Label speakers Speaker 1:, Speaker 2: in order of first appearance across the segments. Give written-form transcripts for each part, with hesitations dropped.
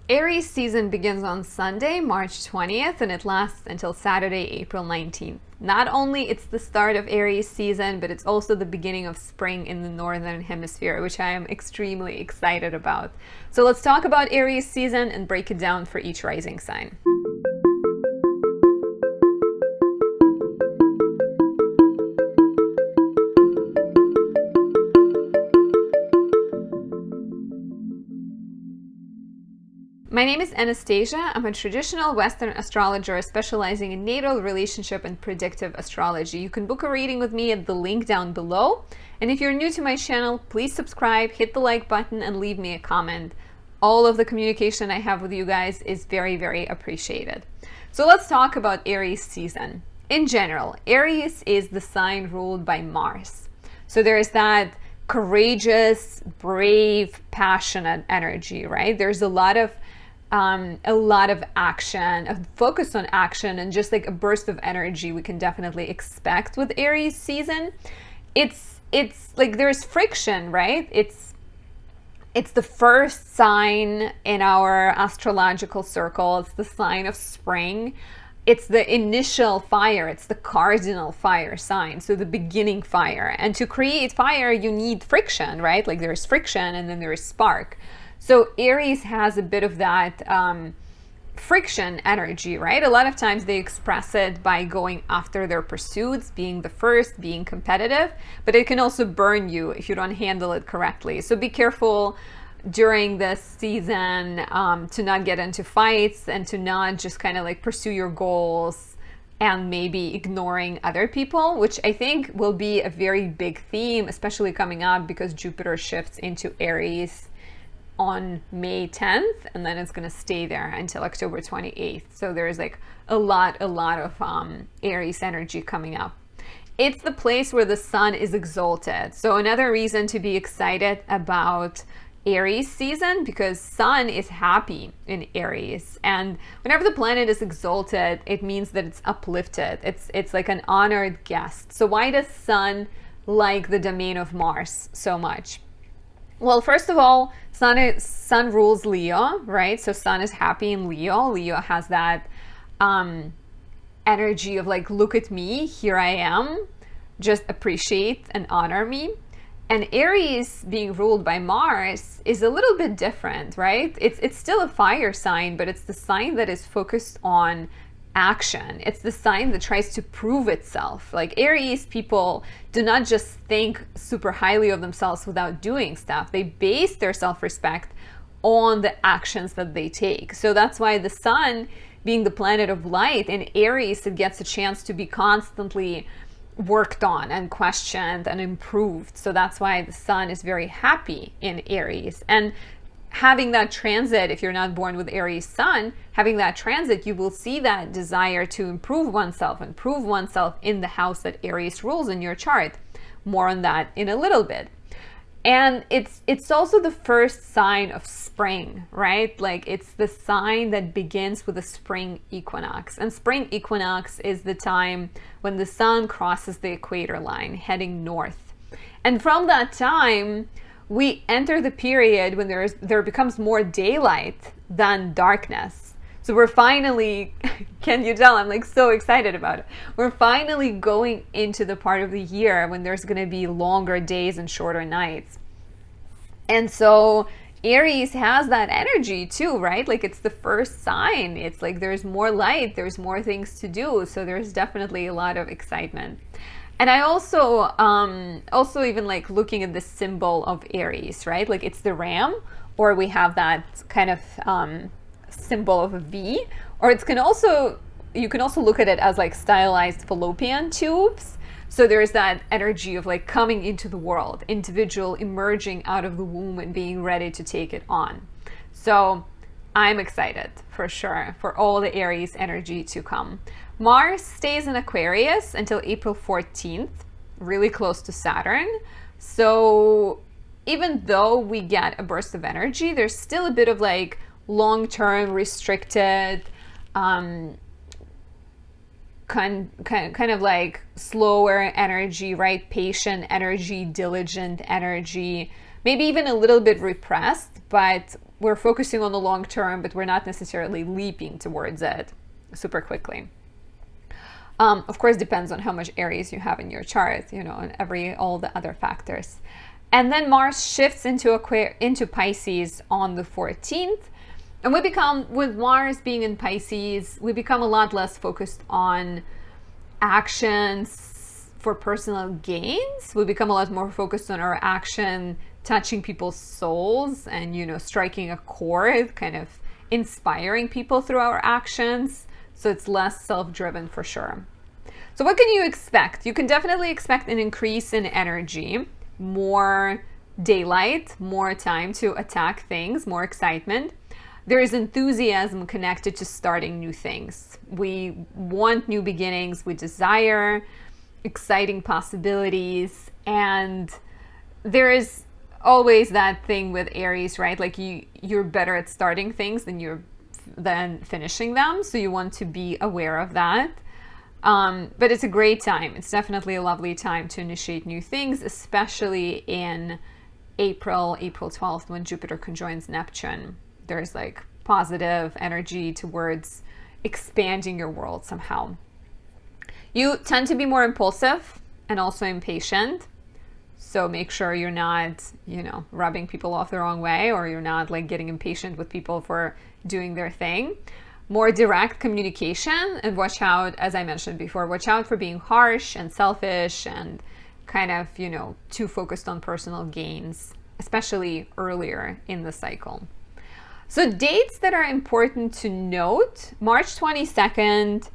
Speaker 1: Aries season begins on Sunday, March 20th, and it lasts until Saturday, April 19th. Not only it's the start of Aries season, but it's also the beginning of spring in the Northern Hemisphere, which I am extremely excited about. So let's talk about Aries season and break it down for each rising sign. My name is Anastasia. I'm a traditional Western astrologer specializing in natal, relationship, and predictive astrology. You can book a reading with me at the link down below. And if you're new to my channel, please subscribe, hit the like button, and leave me a comment. All of the communication I have with you guys is very, very appreciated. So let's talk about Aries season. In general, Aries is the sign ruled by Mars. So there's that courageous, brave, passionate energy, right? There's a lot of action, a focus on action, and just like a burst of energy we can definitely expect with Aries season. It's like there's friction, right? It's the first sign in our astrological circle. It's the sign of spring. It's the initial fire. It's the cardinal fire sign. So the beginning fire. And to create fire, you need friction, right? Like there's friction and then there is spark. So Aries has a bit of that friction energy, right? A lot of times they express it by going after their pursuits, being the first, being competitive, but it can also burn you if you don't handle it correctly. So be careful during this season to not get into fights and to not just kind of like pursue your goals and maybe ignoring other people, which I think will be a very big theme, especially coming up because Jupiter shifts into Aries on May 10th, and then it's going to stay there until October 28th. So there's like a lot of Aries energy coming up. It's the place where the sun is exalted. So another reason to be excited about Aries season, because sun is happy in Aries, and whenever the planet is exalted, it means that it's uplifted. It's like an honored guest. So why does sun like the domain of Mars so much? Well, first of all, sun rules Leo, right? So sun is happy in Leo. Leo has that energy of like, look at me, here I am, just appreciate and honor me. And Aries being ruled by Mars is a little bit different, right? It's still a fire sign, but it's the sign that is focused on action. It's the sign that tries to prove itself. Like Aries people do not just think super highly of themselves without doing stuff. They base their self-respect on the actions that they take. So that's why the sun, being the planet of light in Aries, it gets a chance to be constantly worked on and questioned and improved. So that's why the sun is very happy in Aries. And having that transit, if you're not born with Aries sun, having that transit, you will see that desire to improve oneself and prove oneself in the house that Aries rules in your chart. More on that in a little bit. And it's also the first sign of spring, right? Like it's the sign that begins with the spring equinox. And spring equinox is the time when the sun crosses the equator line, heading north. And from that time, we enter the period when there becomes more daylight than darkness. So we're finally, can you tell? I'm like so excited about it. We're finally going into the part of the year when there's going to be longer days and shorter nights. And so Aries has that energy too, right? Like it's the first sign. It's like there's more light, there's more things to do. So there's definitely a lot of excitement. And I also even like looking at the symbol of Aries, right? Like it's the ram, or we have that kind of symbol of a V, or you can also look at it as like stylized fallopian tubes. So there's that energy of like coming into the world, individual emerging out of the womb and being ready to take it on. So I'm excited for sure for all the Aries energy to come. Mars stays in Aquarius until April 14th, really close to Saturn. So even though we get a burst of energy, there's still a bit of like long-term restricted, kind of like slower energy, right? Patient energy, diligent energy, maybe even a little bit repressed, but we're focusing on the long term, but we're not necessarily leaping towards it super quickly. Of course, depends on how much Aries you have in your chart, you know, and all the other factors. And then Mars shifts into Pisces on the 14th. And we become, with Mars being in Pisces, we become a lot less focused on actions for personal gains. We become a lot more focused on our action touching people's souls and, you know, striking a chord, kind of inspiring people through our actions. So it's less self-driven for sure. So what can you expect? You can definitely expect an increase in energy, more daylight, more time to attack things, more excitement. There is enthusiasm connected to starting new things. We want new beginnings. We desire exciting possibilities. And there is always that thing with Aries, right? Like you're better at starting things than finishing them. So you want to be aware of that. But it's a great time. It's definitely a lovely time to initiate new things, especially in April 12th, when Jupiter conjoins Neptune. There's like positive energy towards expanding your world somehow. You tend to be more impulsive and also impatient. So make sure you're not, you know, rubbing people off the wrong way, or you're not like getting impatient with people for doing their thing. More direct communication, and watch out, as I mentioned before, watch out for being harsh and selfish and kind of, you know, too focused on personal gains, especially earlier in the cycle. So dates that are important to note: March 22nd,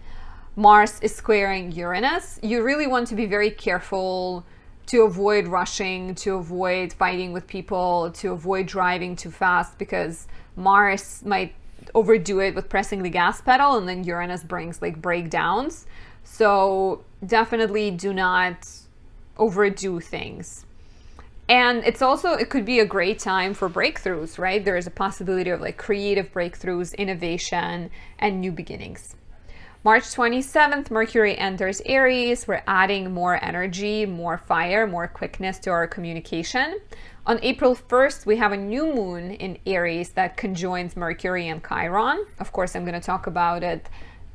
Speaker 1: Mars is squaring Uranus. You really want to be very careful to avoid rushing, to avoid fighting with people, to avoid driving too fast, because Mars might overdo it with pressing the gas pedal, and then Uranus brings like breakdowns. So definitely do not overdo things. And it could be a great time for breakthroughs, right? There is a possibility of like creative breakthroughs, innovation, and new beginnings. March 27th, Mercury enters Aries. We're adding more energy, more fire, more quickness to our communication. On April 1st, we have a new moon in Aries that conjoins Mercury and Chiron. Of course, I'm going to talk about it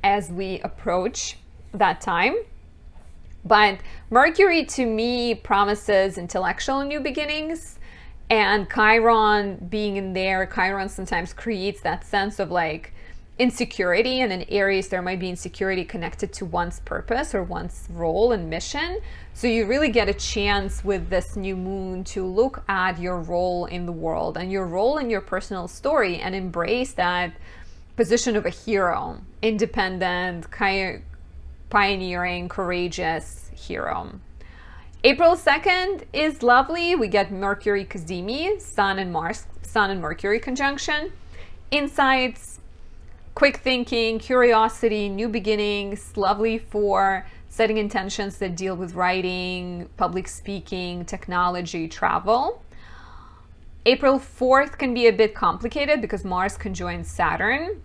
Speaker 1: as we approach that time. But Mercury, to me, promises intellectual new beginnings. And Chiron being in there, Chiron sometimes creates that sense of like insecurity. And in Aries, there might be insecurity connected to one's purpose or one's role and mission. So you really get a chance with this new moon to look at your role in the world and your role in your personal story, and embrace that position of a hero, independent, pioneering, courageous hero. April 2nd is lovely. We get Mercury Cazimi, Sun and Mercury conjunction. Insights, quick thinking, curiosity, new beginnings, lovely for setting intentions that deal with writing, public speaking, technology, travel. April 4th can be a bit complicated because Mars conjoins Saturn.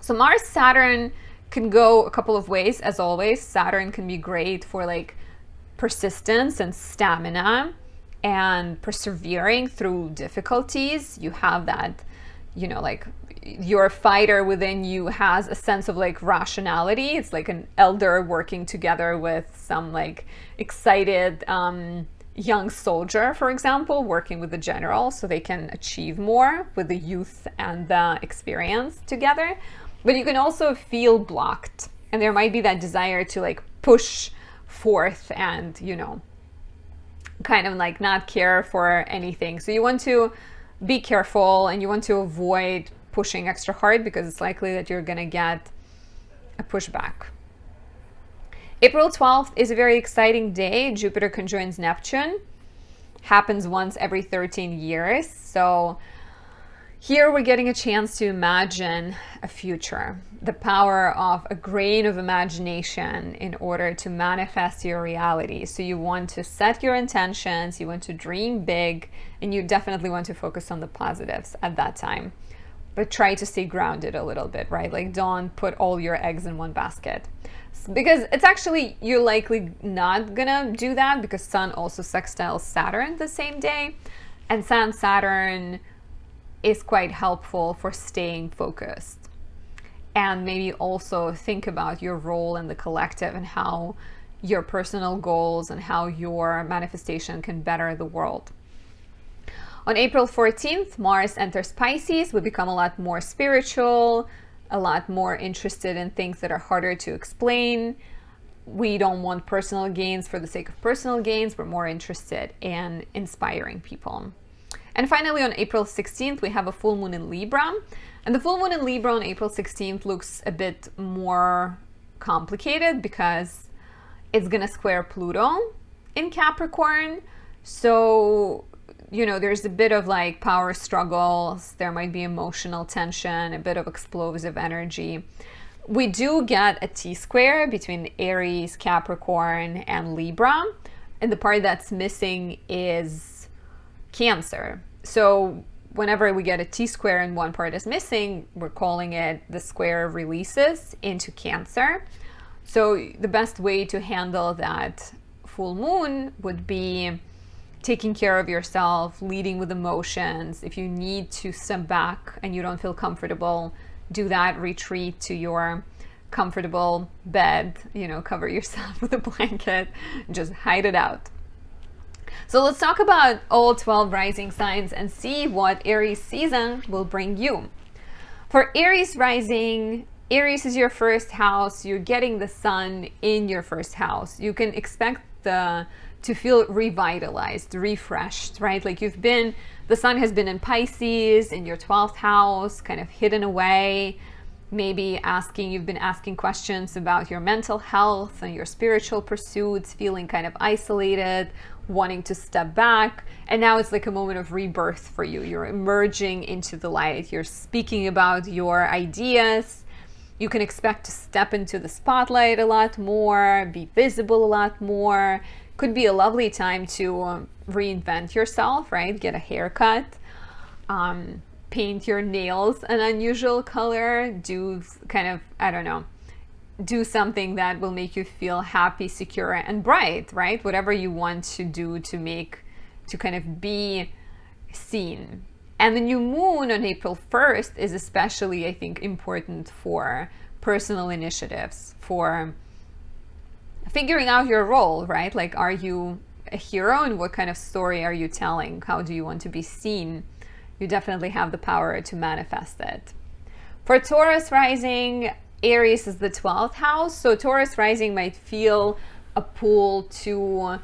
Speaker 1: So Mars-Saturn can go a couple of ways, as always. Saturn can be great for like persistence and stamina and persevering through difficulties. You have that, you know, like your fighter within you has a sense of like rationality. It's like an elder working together with some like excited young soldier, for example, working with the general, so they can achieve more with the youth and the experience together. But you can also feel blocked, and there might be that desire to like push forth and, you know, kind of like not care for anything. So you want to be careful, and you want to avoid pushing extra hard, because it's likely that you're going to get a pushback. April 12th is a very exciting day. Jupiter conjoins Neptune. Happens once every 13 years. So here we're getting a chance to imagine a future, the power of a grain of imagination in order to manifest your reality. So you want to set your intentions, you want to dream big, and you definitely want to focus on the positives at that time. But try to stay grounded a little bit, right? Like don't put all your eggs in one basket. Because it's actually, you're likely not gonna do that, because Sun also sextiles Saturn the same day. And Sun-Saturn is quite helpful for staying focused. And maybe also think about your role in the collective and how your personal goals and how your manifestation can better the world. On April 14th, Mars enters Pisces. We become a lot more spiritual, a lot more interested in things that are harder to explain. We don't want personal gains for the sake of personal gains. We're more interested in inspiring people. And finally, on April 16th, we have a full moon in Libra. And the full moon in Libra on April 16th looks a bit more complicated because it's going to square Pluto in Capricorn. So, there's a bit of like power struggles. There might be emotional tension, a bit of explosive energy. We do get a T-square between Aries, Capricorn, and Libra. And the part that's missing is Cancer. So whenever we get a T-square and one part is missing, we're calling it the square releases into Cancer. So the best way to handle that full moon would be taking care of yourself, leading with emotions. If you need to step back and you don't feel comfortable, do that. Retreat to your comfortable bed, cover yourself with a blanket, just hide it out. So let's talk about all 12 rising signs and see what Aries season will bring you. For Aries rising, Aries is your first house. You're getting the sun in your first house. You can expect to feel revitalized, refreshed, right? Like the sun has been in Pisces, in your 12th house, kind of hidden away. Maybe you've been asking questions about your mental health and your spiritual pursuits, feeling kind of isolated, wanting to step back. And now it's like a moment of rebirth for you. You're emerging into the light. You're speaking about your ideas. You can expect to step into the spotlight a lot more, be visible a lot more. Could be a lovely time to reinvent yourself, right? Get a haircut, paint your nails an unusual color, do something that will make you feel happy, secure, and bright, right? Whatever you want to do to kind of be seen. And the new moon on April 1st is especially, I think, important for personal initiatives, for figuring out your role, right? Like, are you a hero and what kind of story are you telling? How do you want to be seen? You definitely have the power to manifest it. For Taurus rising, Aries is the 12th house. So Taurus rising might feel a pull to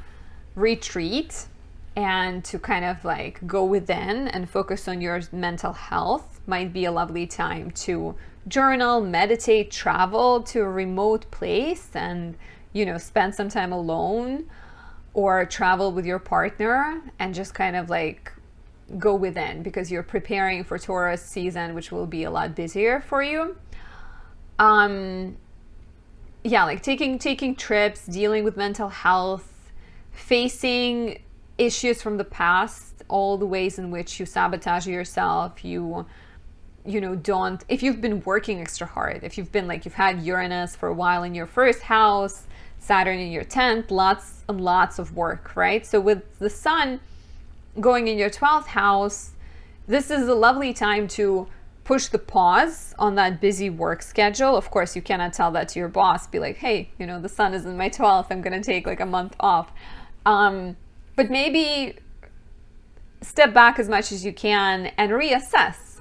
Speaker 1: retreat and to kind of like go within and focus on your mental health. Might be a lovely time to journal, meditate, travel to a remote place and, spend some time alone or travel with your partner and just kind of like go within because you're preparing for Taurus season, which will be a lot busier for you. Like taking trips, dealing with mental health, facing issues from the past, all the ways in which you sabotage yourself, if you've been working extra hard, if you've had Uranus for a while in your first house, Saturn in your 10th, lots and lots of work, right? So with the sun going in your 12th house, this is a lovely time to push the pause on that busy work schedule. Of course, you cannot tell that to your boss, be like, hey, the sun is in my 12th, I'm going to take like a month off. But maybe step back as much as you can and reassess.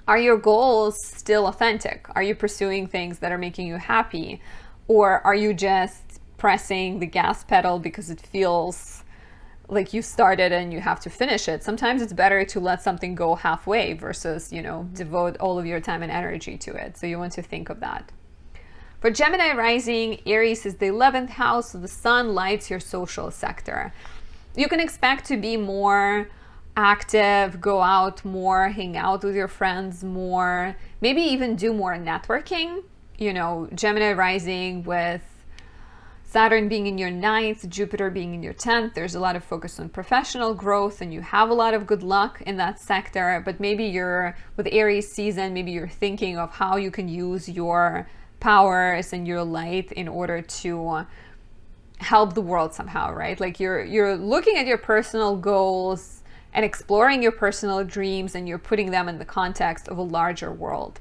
Speaker 1: Are your goals still authentic? Are you pursuing things that are making you happy? Or are you just pressing the gas pedal because it feels like you started and you have to finish it? Sometimes it's better to let something go halfway versus, devote all of your time and energy to it. So you want to think of that. For Gemini rising, Aries is the 11th house, so the sun lights your social sector. You can expect to be more active, go out more, hang out with your friends more, maybe even do more networking. Gemini rising with Saturn being in your 9th, Jupiter being in your 10th, there's a lot of focus on professional growth and you have a lot of good luck in that sector. But maybe with Aries season, maybe you're thinking of how you can use your powers and your light in order to help the world somehow, right? Like you're looking at your personal goals and exploring your personal dreams, and you're putting them in the context of a larger world.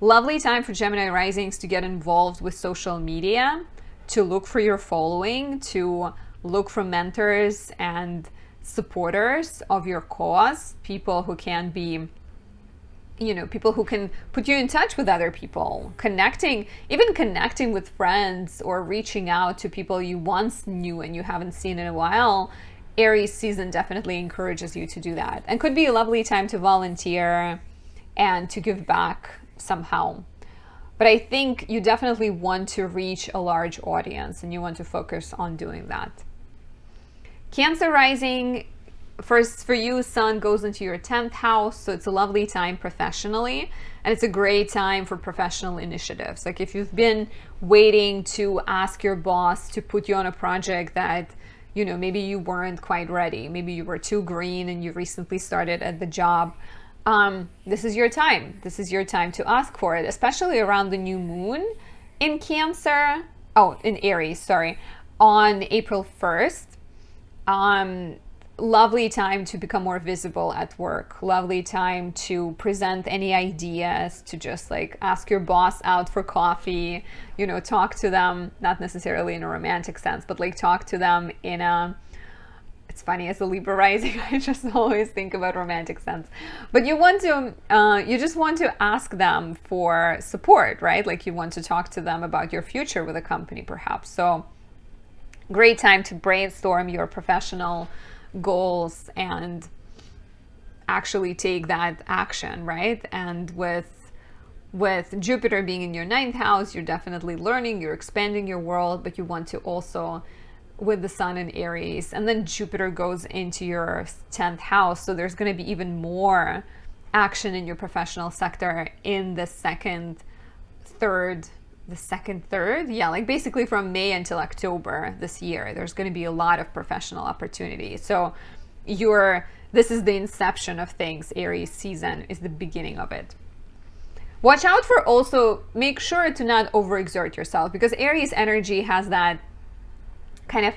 Speaker 1: Lovely time for Gemini risings to get involved with social media, to look for your following, to look for mentors and supporters of your cause, people who can be, people who can put you in touch with other people, even connecting with friends or reaching out to people you once knew and you haven't seen in a while. Aries season definitely encourages you to do that, and could be a lovely time to volunteer and to give back somehow. But I think you definitely want to reach a large audience, and you want to focus on doing that. Cancer rising, first for you, Sun goes into your 10th house, so it's a lovely time professionally, and it's a great time for professional initiatives. Like if you've been waiting to ask your boss to put you on a project that, maybe you weren't quite ready, maybe you were too green and you recently started at the job, this is your time. This is your time to ask for it, especially around the new moon in Aries, on April 1st. Lovely time to become more visible at work. Lovely time to present any ideas, to just like ask your boss out for coffee, talk to them, not necessarily in a romantic sense, but like talk to them in a, it's funny, as a Libra rising, I just always think about romantic sense. But you just want to ask them for support, right? Like you want to talk to them about your future with a company perhaps. So great time to brainstorm your professional goals and actually take that action, right? And with Jupiter being in your 9th house, you're definitely learning, you're expanding your world, but you want to also, with the Sun in Aries, and then Jupiter goes into your 10th house, so there's going to be even more action in your professional sector in the second third, like basically from May until October this year. There's going to be a lot of professional opportunities. So this is the inception of things. Aries season is the beginning of it. Watch out for, also make sure to not overexert yourself, because Aries energy has that kind of,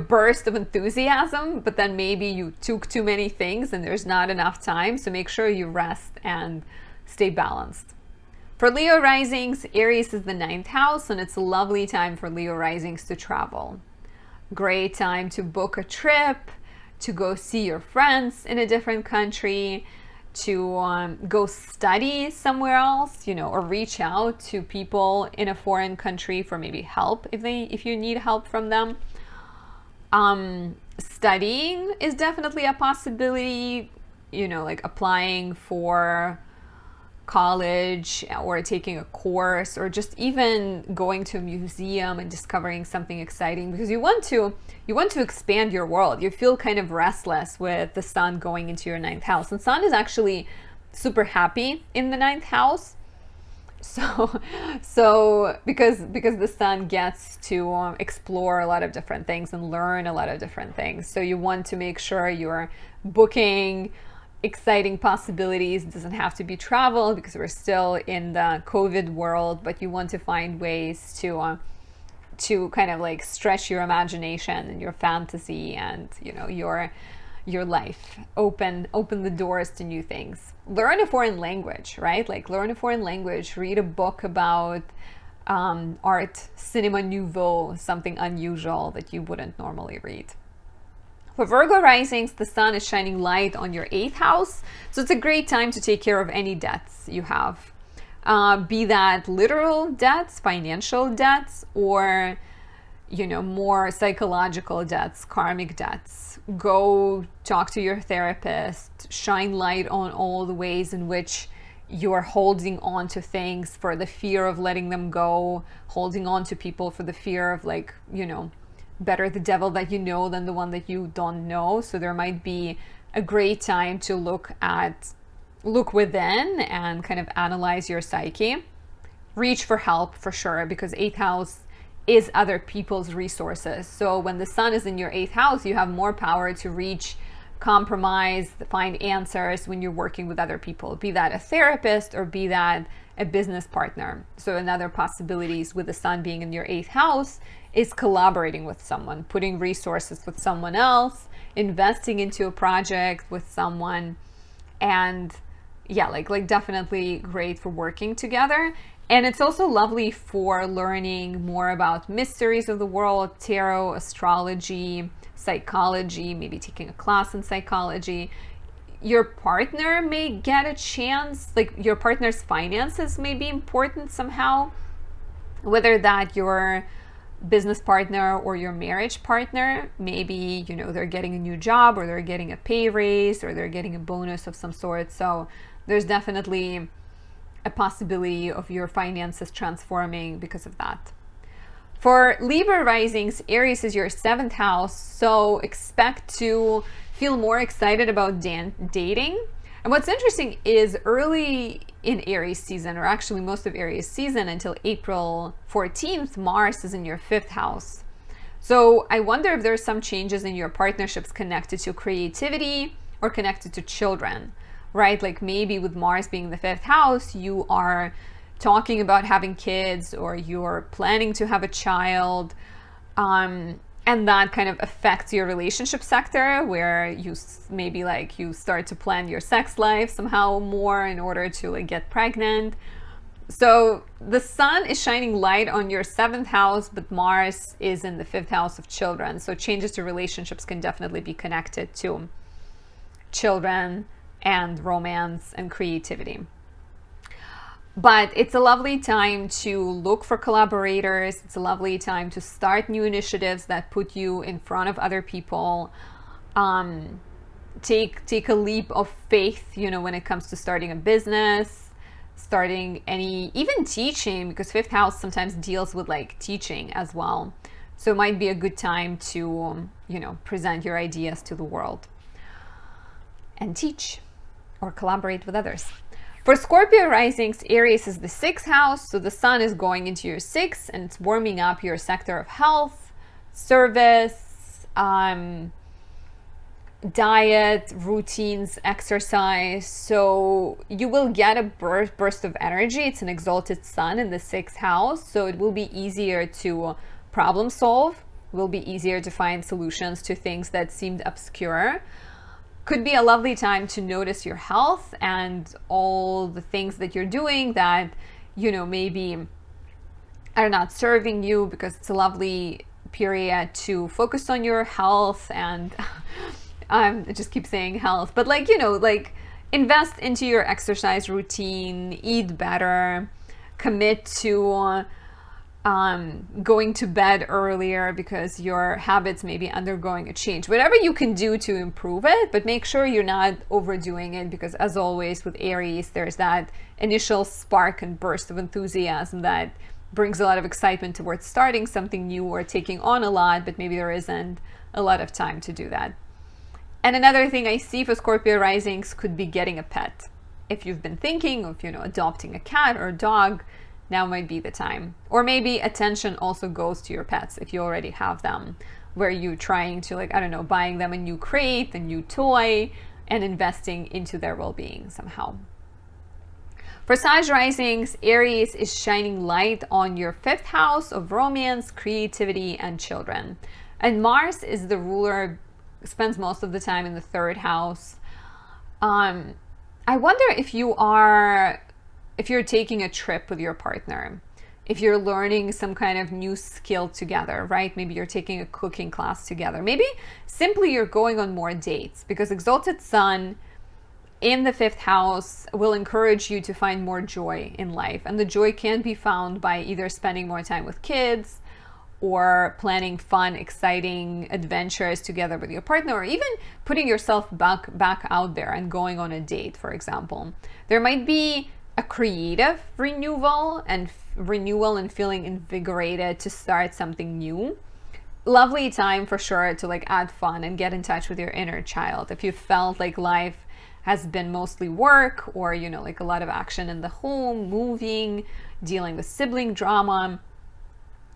Speaker 1: burst of enthusiasm, but then maybe you took too many things and there's not enough time. So make sure you rest and stay balanced. For Leo risings, Aries is the 9th house, and it's a lovely time for Leo risings to travel. Great time to book a trip, to go see your friends in a different country, to go study somewhere else, or reach out to people in a foreign country for maybe help if you need help from them. Studying is definitely a possibility, like applying for college or taking a course, or just even going to a museum and discovering something exciting, because you want to expand your world. You feel kind of restless with the Sun going into your 9th house, and Sun is actually super happy in the 9th house. So because the Sun gets to explore a lot of different things and learn a lot of different things, so you want to make sure you're booking exciting possibilities. It doesn't have to be travel, because we're still in the COVID world, but you want to find ways to kind of like stretch your imagination and your fantasy and your life, open the doors to new things. Learn a foreign language, right? Like learn a foreign language, read a book about art, cinema nouveau, something unusual that you wouldn't normally read. For Virgo risings, the Sun is shining light on your 8th house, so it's a great time to take care of any debts you have, be that literal debts, financial debts, or more psychological debts, karmic debts. Go talk to your therapist, shine light on all the ways in which you're holding on to things for the fear of letting them go, holding on to people for the fear of better the devil that you know than the one that you don't know. So there might be a great time to look within and kind of analyze your psyche. Reach for help for sure, because 8th house is other people's resources. So when the Sun is in your 8th house, you have more power to reach compromise, find answers when you're working with other people, be that a therapist or be that a business partner. So another possibilities with the sun being in your 8th house is collaborating with someone, putting resources with someone else, investing into a project with someone. And yeah, like definitely great for working together. And it's also lovely for learning more about mysteries of the world, tarot, astrology, psychology, maybe taking a class in psychology. Your partner may get a chance, like your partner's finances may be important somehow, whether that your business partner or your marriage partner, maybe, you know, they're getting a new job or they're getting a pay raise or they're getting a bonus of some sort. So there's definitely a possibility of your finances transforming because of that. For Libra risings, Aries is your 7th house, so expect to feel more excited about dating. And what's interesting is early in Aries season, or actually most of Aries season until April 14th, Mars is in your 5th house. So I wonder if there's some changes in your partnerships connected to creativity or connected to children, right? Like maybe with Mars being the 5th house, you are talking about having kids or you're planning to have a child, and that kind of affects your relationship sector, where you maybe like you start to plan your sex life somehow more in order to like get pregnant. So the sun is shining light on your 7th house, but Mars is in the 5th house of children. So changes to relationships can definitely be connected to children and romance and creativity. But it's a lovely time to look for collaborators. It's a lovely time to start new initiatives that put you in front of other people. Take a leap of faith, you know, when it comes to starting a business, starting even teaching, because 5th house sometimes deals with like teaching as well. So it might be a good time to, you know, present your ideas to the world and teach or collaborate with others. For Scorpio risings, Aries is the 6th house, so the sun is going into your 6th and it's warming up your sector of health, service, diet, routines, exercise. So you will get a burst of energy. It's an exalted sun in the 6th house, so it will be easier to problem solve, will be easier to find solutions to things that seemed obscure. Could be a lovely time to notice your health and all the things that you're doing that, you know, maybe are not serving you, because it's a lovely period to focus on your health. And I just keep saying health, but like, you know, like invest into your exercise routine, eat better, commit to going to bed earlier because your habits may be undergoing a change. Whatever you can do to improve it, but make sure you're not overdoing it, because as always with Aries, there's that initial spark and burst of enthusiasm that brings a lot of excitement towards starting something new or taking on a lot, but maybe there isn't a lot of time to do that. And another thing I see for Scorpio risings could be getting a pet. If you've been thinking of, you know, adopting a cat or a dog, now might be the time. Or maybe attention also goes to your pets if you already have them, where you're trying to, like, I don't know, buying them a new crate, a new toy, and investing into their well-being somehow. For Sag risings, Aries is shining light on your 5th house of romance, creativity, and children. And Mars is the ruler, spends most of the time in the 3rd house. I wonder if you're taking a trip with your partner, if you're learning some kind of new skill together, right? Maybe you're taking a cooking class together. Maybe simply you're going on more dates, because exalted sun in the 5th house will encourage you to find more joy in life. And the joy can be found by either spending more time with kids or planning fun, exciting adventures together with your partner, or even putting yourself back out there and going on a date, for example. There might be a creative renewal and feeling invigorated to start something new. Lovely time for sure to like add fun and get in touch with your inner child. If you felt like life has been mostly work, or, you know, like a lot of action in the home, moving, dealing with sibling drama,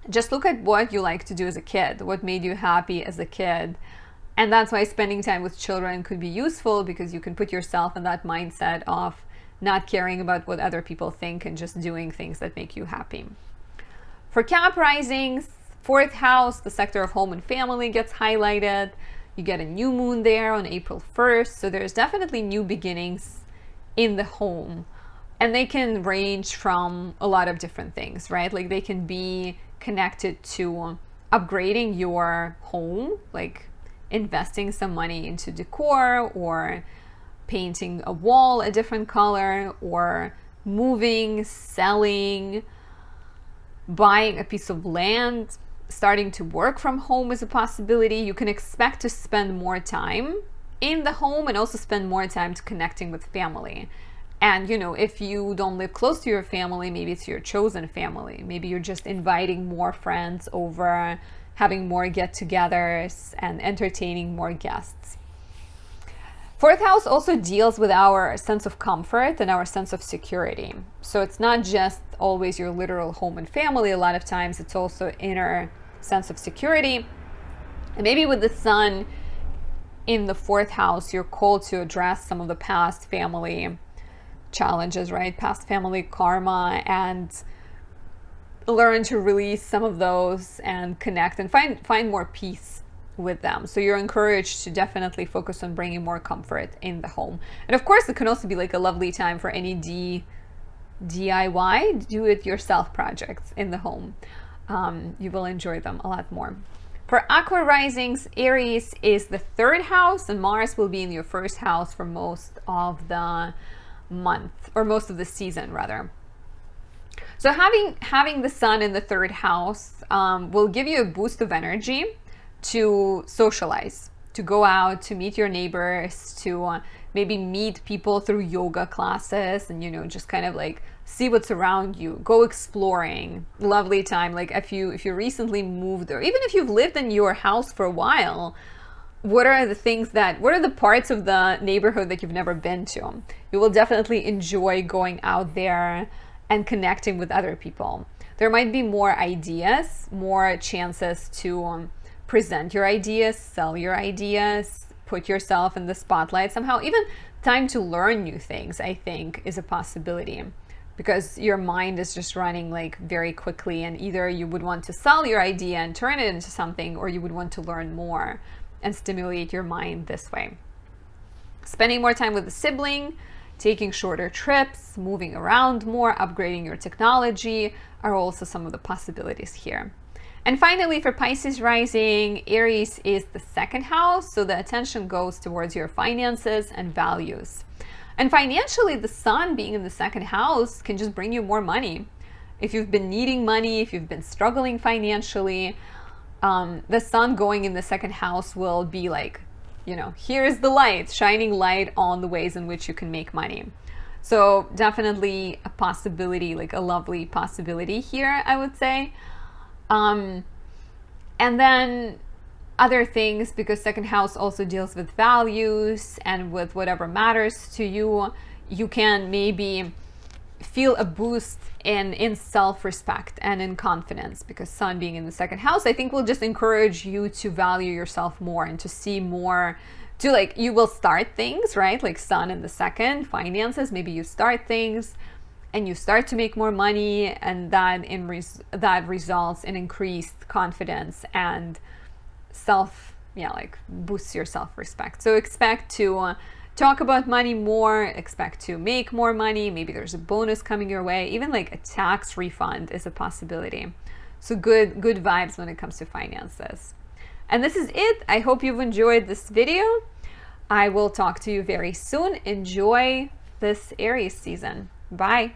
Speaker 1: just look at what you like to do as a kid, what made you happy as a kid, And that's why spending time with children could be useful, because you can put yourself in that mindset of not caring about what other people think and just doing things that make you happy. For Cap risings, 4th house, the sector of home and family gets highlighted. You get a new moon there on April 1st. So there's definitely new beginnings in the home. And they can range from a lot of different things, right? Like they can be connected to upgrading your home, like investing some money into decor, or painting a wall a different color, or moving, selling, buying a piece of land, starting to work from home is a possibility. You can expect to spend more time in the home and also spend more time to connecting with family. And, you know, if you don't live close to your family, maybe it's your chosen family. Maybe you're just inviting more friends over, having more get-togethers, and entertaining more guests. 4th house also deals with our sense of comfort and our sense of security. So it's not just always your literal home and family. A lot of times it's also inner sense of security. And maybe with the sun in the 4th house, you're called to address some of the past family challenges, right? Past family karma, and learn to release some of those and connect and find more peace with them. So you're encouraged to definitely focus on bringing more comfort in the home. And of course, it can also be like a lovely time for any DIY, do-it-yourself projects in the home. You will enjoy them a lot more. For Aqua risings, Aries is the 3rd house, and Mars will be in your 1st house for most of the month, or most of the season rather. So having the sun in the 3rd house will give you a boost of energy to socialize, to go out, to meet your neighbors, to maybe meet people through yoga classes, and, you know, just kind of like see what's around you, go exploring. Lovely time. Like if you recently moved, or even if you've lived in your house for a while, what are the parts of the neighborhood that you've never been to? You will definitely enjoy going out there and connecting with other people. There might be more ideas, more chances to present your ideas, sell your ideas, put yourself in the spotlight somehow. Even time to learn new things, I think, is a possibility, because your mind is just running like very quickly, and either you would want to sell your idea and turn it into something, or you would want to learn more and stimulate your mind this way. Spending more time with a sibling, taking shorter trips, moving around more, upgrading your technology are also some of the possibilities here. And finally, for Pisces rising, Aries is the 2nd house, so the attention goes towards your finances and values. And financially, the sun being in the 2nd house can just bring you more money. If you've been needing money, if you've been struggling financially, the sun going in the 2nd house will be like, you know, here's the light, shining light on the ways in which you can make money. So definitely a possibility, like a lovely possibility here, I would say. And then other things, because 2nd house also deals with values and with whatever matters to you, you can maybe feel a boost in self-respect and in confidence, because sun being in the 2nd house, I think, will just encourage you to value yourself more and to see more, to like, you will start things, right? Like sun in the 2nd, finances, maybe you start things and you start to make more money, and that results in increased confidence and boosts your self-respect. So expect to talk about money more, expect to make more money. Maybe there's a bonus coming your way. Even like a tax refund is a possibility. So good vibes when it comes to finances. And this is it. I hope you've enjoyed this video. I will talk to you very soon. Enjoy this Aries season. Bye.